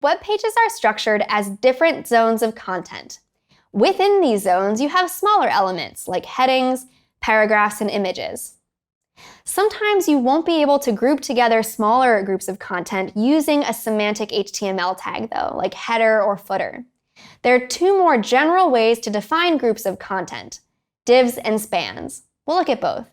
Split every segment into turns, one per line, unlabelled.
Web pages are structured as different zones of content. Within these zones, you have smaller elements like headings, paragraphs, and images. Sometimes you won't be able to group together smaller groups of content using a semantic HTML tag, though, like header or footer. There are two more general ways to define groups of content: divs and spans. We'll look at both.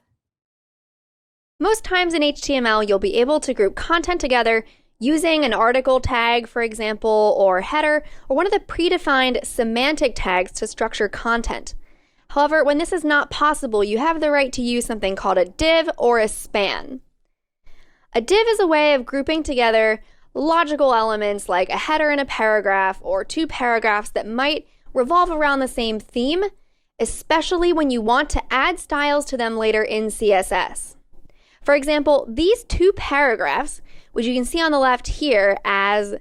Most times in HTML, you'll be able to group content together using an article tag, for example, or header, or one of the predefined semantic tags to structure content. However, when this is not possible, you have the right to use something called a div or a span. A div is a way of grouping together logical elements like a header and a paragraph, or two paragraphs that might revolve around the same theme, especially when you want to add styles to them later in CSS. For example, these two paragraphs, which you can see on the left here as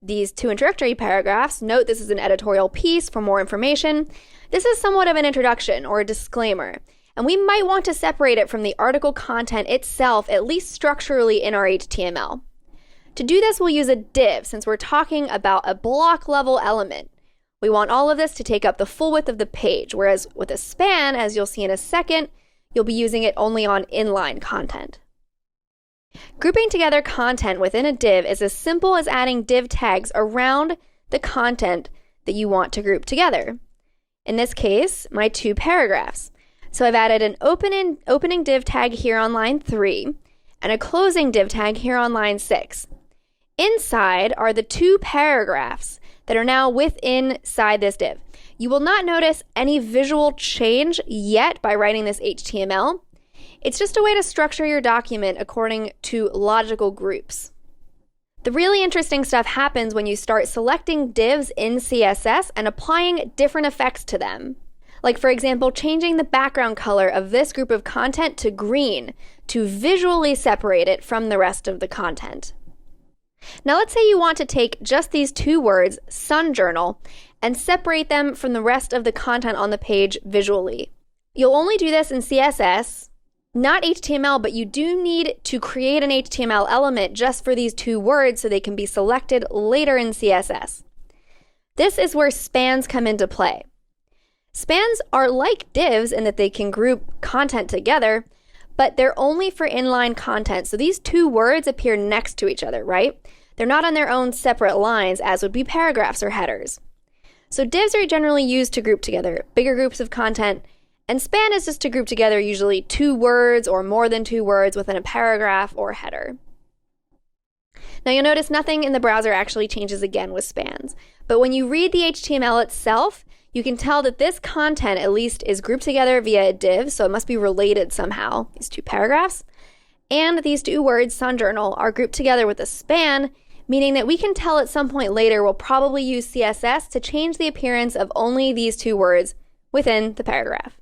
these two introductory paragraphs, note this is an editorial piece for more information. This is somewhat of an introduction or a disclaimer, and we might want to separate it from the article content itself, at least structurally in our HTML. To do this, we'll use a div since we're talking about a block level element. We want all of this to take up the full width of the page, whereas with a span, as you'll see in a second, you'll be using it only on inline content. Grouping together content within a div is as simple as adding div tags around the content that you want to group together. In this case, my two paragraphs. So I've added an opening div tag here on line 3 and a closing div tag here on line 6. Inside are the two paragraphs that are now inside this div. You will not notice any visual change yet by writing this HTML. It's just a way to structure your document according to logical groups. The really interesting stuff happens when you start selecting divs in CSS and applying different effects to them. Like, for example, changing the background color of this group of content to green to visually separate it from the rest of the content. Now let's say you want to take just these two words, Sun Journal, and separate them from the rest of the content on the page visually. You'll only do this in CSS, not HTML, but you do need to create an HTML element just for these two words so they can be selected later in CSS. This is where spans come into play. Spans are like divs in that they can group content together, but they're only for inline content. So these two words appear next to each other, right? They're not on their own separate lines as would be paragraphs or headers. So divs are generally used to group together bigger groups of content, and span is just to group together usually two words or more than two words within a paragraph or header. Now you'll notice nothing in the browser actually changes again with spans, but when you read the HTML itself, you can tell that this content at least is grouped together via a div, so it must be related somehow, these two paragraphs. And these two words, Sun Journal, are grouped together with a span, meaning that we can tell at some point later we'll probably use CSS to change the appearance of only these two words within the paragraph.